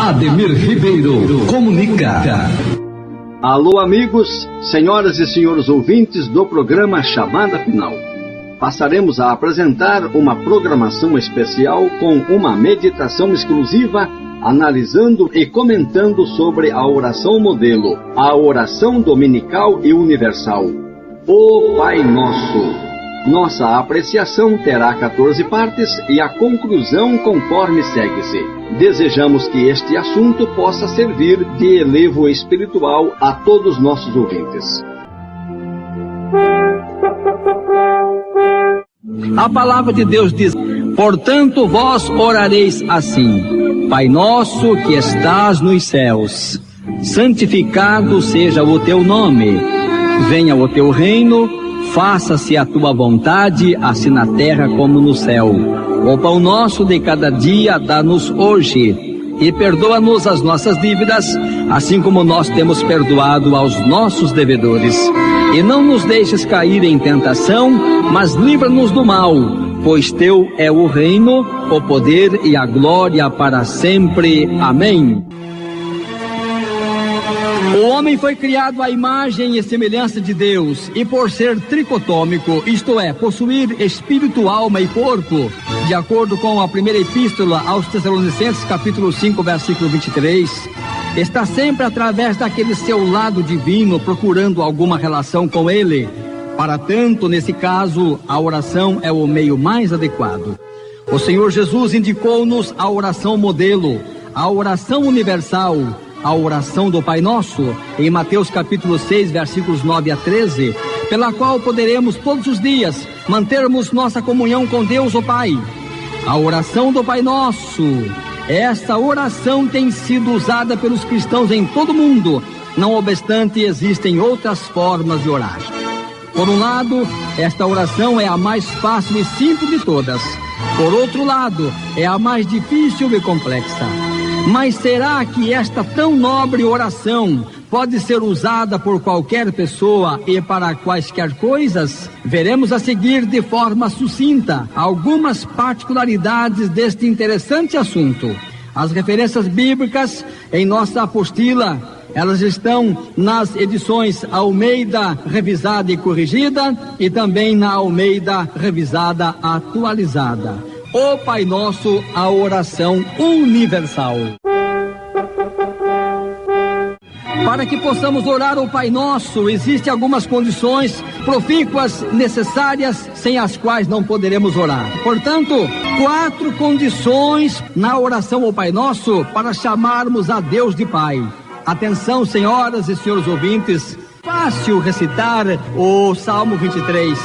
Ademir Ribeiro comunica. Alô, amigos, senhoras e senhores ouvintes do programa Chamada Final. Passaremos a apresentar uma programação especial com uma meditação exclusiva, analisando e comentando sobre a oração modelo, a oração dominical e universal, o Pai Nosso. Nossa apreciação terá 14 partes e a conclusão conforme segue-se. Desejamos que este assunto possa servir de elevo espiritual a todos nossos ouvintes. A palavra de Deus diz: portanto vós orareis assim: Pai nosso que estás nos céus, santificado seja o teu nome, venha o teu reino, faça-se a tua vontade, assim na terra como no céu. O pão nosso de cada dia dá-nos hoje, e perdoa-nos as nossas dívidas, assim como nós temos perdoado aos nossos devedores. E não nos deixes cair em tentação, mas livra-nos do mal, pois teu é o reino, o poder e a glória para sempre. Amém. O homem foi criado à imagem e semelhança de Deus, e por ser tricotômico, isto é, possuir espírito, alma e corpo, de acordo com a primeira epístola aos Tessalonicenses, capítulo 5, versículo 23, está sempre através daquele seu lado divino, procurando alguma relação com ele. Para tanto, nesse caso, a oração é o meio mais adequado. O Senhor Jesus indicou-nos a oração modelo, a oração universal, a oração do Pai Nosso, em Mateus capítulo 6, versículos 9 a 13, pela qual poderemos todos os dias mantermos nossa comunhão com Deus o Pai. A oração do Pai Nosso, esta oração tem sido usada pelos cristãos em todo o mundo, não obstante existem outras formas de orar. Por um lado, esta oração é a mais fácil e simples de todas. Por outro lado, é a mais difícil e complexa. Mas será que esta tão nobre oração pode ser usada por qualquer pessoa e para quaisquer coisas? Veremos a seguir de forma sucinta algumas particularidades deste interessante assunto. As referências bíblicas em nossa apostila, elas estão nas edições Almeida Revisada e Corrigida e também na Almeida Revisada Atualizada. O Pai Nosso, a oração universal. Para que possamos orar o Pai Nosso, existem algumas condições profícuas necessárias, sem as quais não poderemos orar. Portanto, 4 condições na oração ao Pai Nosso para chamarmos a Deus de Pai. Atenção, senhoras e senhores ouvintes, fácil recitar o Salmo 23.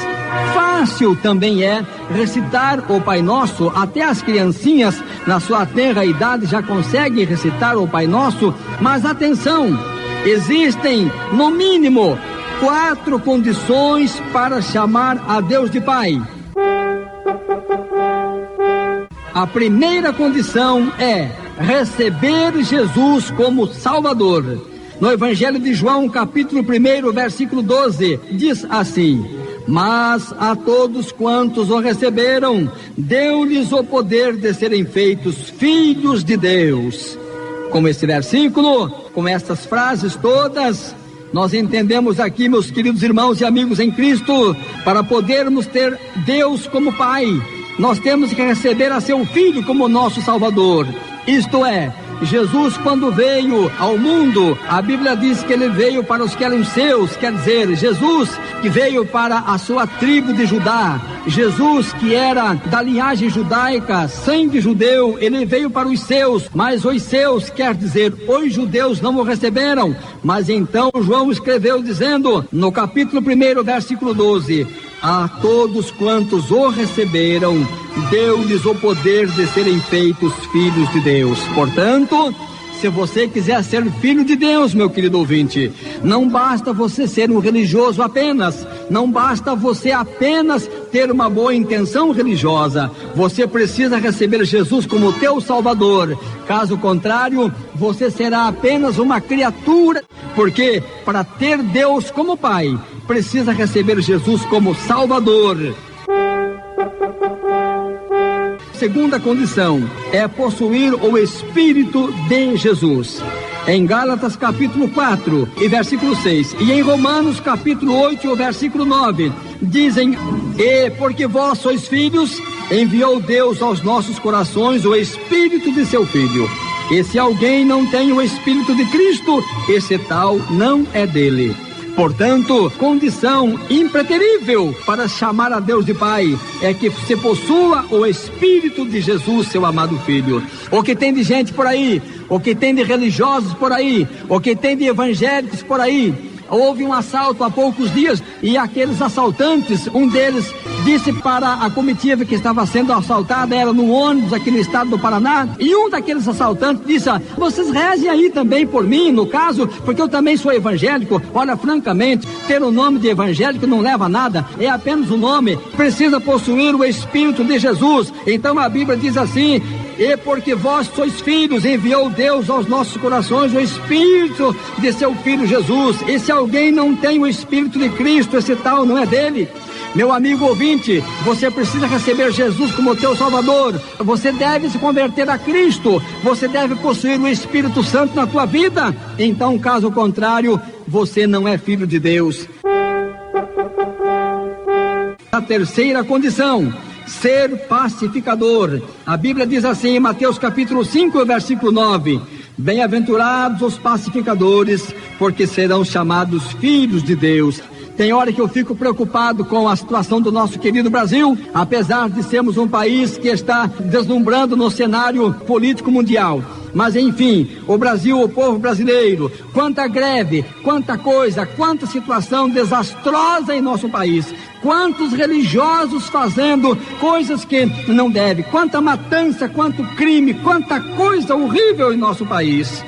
Fácil também é recitar o Pai Nosso, até as criancinhas na sua tenra idade já conseguem recitar o Pai Nosso, mas atenção, existem no mínimo 4 condições para chamar a Deus de Pai. A primeira condição é receber Jesus como Salvador. No Evangelho de João, capítulo 1, versículo 12, diz assim: mas a todos quantos o receberam, deu-lhes o poder de serem feitos filhos de Deus. Com esse versículo, com essas frases todas, nós entendemos aqui, meus queridos irmãos e amigos em Cristo, para podermos ter Deus como Pai, nós temos que receber a seu Filho como nosso Salvador. Isto é, Jesus, quando veio ao mundo, a Bíblia diz que ele veio para os que eram seus, quer dizer, Jesus que veio para a sua tribo de Judá, Jesus que era da linhagem judaica, sangue judeu, ele veio para os seus, mas os seus, quer dizer, os judeus não o receberam. Mas então João escreveu dizendo, no capítulo 1, versículo 12, a todos quantos o receberam, deu-lhes o poder de serem feitos filhos de Deus. Portanto, se você quiser ser filho de Deus, meu querido ouvinte, não basta você ser um religioso apenas, não basta você apenas ter uma boa intenção religiosa, você precisa receber Jesus como teu Salvador. Caso contrário, você será apenas uma criatura, porque para ter Deus como Pai, precisa receber Jesus como Salvador. segunda condição é possuir o Espírito de Jesus. Em Gálatas capítulo 4 e versículo 6 e em Romanos capítulo 8 e o versículo 9 dizem: e porque vós sois filhos, enviou Deus aos nossos corações o Espírito de seu Filho. E se alguém não tem o Espírito de Cristo, esse tal não é dele. Portanto, condição impreterível para chamar a Deus de Pai é que se possua o Espírito de Jesus, seu amado Filho. O que tem de gente por aí, o que tem de religiosos por aí, o que tem de evangélicos por aí. Houve um assalto há poucos dias e aqueles assaltantes, um deles disse para a comitiva que estava sendo assaltada, era no ônibus aqui no estado do Paraná, e um daqueles assaltantes disse: vocês rezem aí também por mim, no caso, porque eu também sou evangélico. Olha, francamente, ter o nome de evangélico não leva a nada, é apenas um nome, precisa possuir o Espírito de Jesus. Então a Bíblia diz assim: e porque vós sois filhos, enviou Deus aos nossos corações o Espírito de seu Filho Jesus. E se alguém não tem o Espírito de Cristo, esse tal não é dele. Meu amigo ouvinte, você precisa receber Jesus como teu Salvador. Você deve se converter a Cristo. Você deve possuir o Espírito Santo na tua vida. Então, caso contrário, você não é filho de Deus. A terceira condição: ser pacificador. A Bíblia diz assim em Mateus capítulo 5, versículo 9: bem-aventurados os pacificadores, porque serão chamados filhos de Deus. Tem hora que eu fico preocupado com a situação do nosso querido Brasil, apesar de sermos um país que está deslumbrando no cenário político mundial. Mas enfim, o Brasil, o povo brasileiro, quanta greve, quanta coisa, quanta situação desastrosa em nosso país, quantos religiosos fazendo coisas que não devem, quanta matança, quanto crime, quanta coisa horrível em nosso país.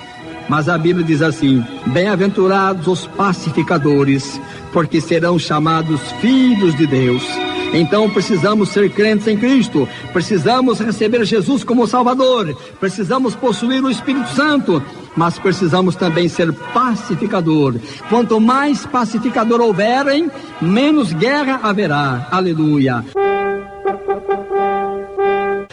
Mas a Bíblia diz assim: bem-aventurados os pacificadores, porque serão chamados filhos de Deus. Então precisamos ser crentes em Cristo, precisamos receber Jesus como Salvador, precisamos possuir o Espírito Santo, mas precisamos também ser pacificador. Quanto mais pacificador houverem, menos guerra haverá. Aleluia.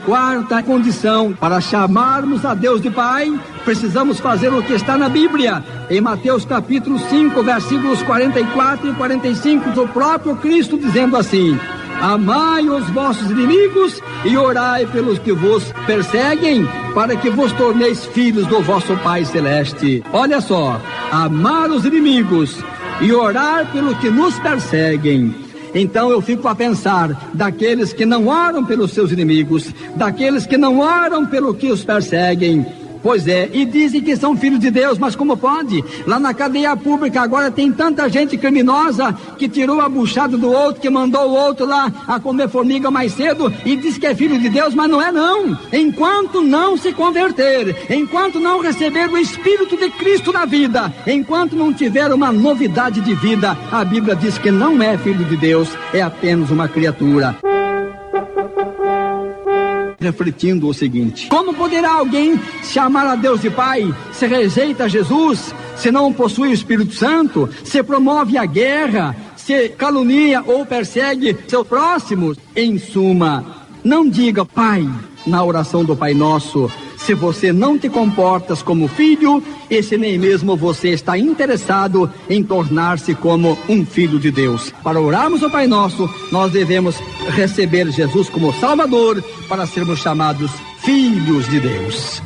Quarta condição para chamarmos a Deus de Pai, precisamos fazer o que está na Bíblia. Em Mateus capítulo 5, versículos 44 e 45, o próprio Cristo dizendo assim: amai os vossos inimigos e orai pelos que vos perseguem, para que vos torneis filhos do vosso Pai Celeste. Olha só, amar os inimigos e orar pelos que nos perseguem. Então eu fico a pensar daqueles que não oram pelos seus inimigos, daqueles que não oram pelo que os perseguem. Pois é, e dizem que são filhos de Deus, mas como pode? Lá na cadeia pública agora tem tanta gente criminosa que tirou a buchada do outro, que mandou o outro lá a comer formiga mais cedo e diz que é filho de Deus, mas não é não. Enquanto não se converter, enquanto não receber o Espírito de Cristo na vida, enquanto não tiver uma novidade de vida, a Bíblia diz que não é filho de Deus, é apenas uma criatura. Refletindo o seguinte: como poderá alguém chamar a Deus de Pai se rejeita Jesus, se não possui o Espírito Santo, se promove a guerra, se calunia ou persegue seus próximos? Em suma, não diga Pai na oração do Pai Nosso, se você não te comportas como filho e se nem mesmo você está interessado em tornar-se como um filho de Deus. Para orarmos ao Pai Nosso, nós devemos receber Jesus como Salvador para sermos chamados filhos de Deus.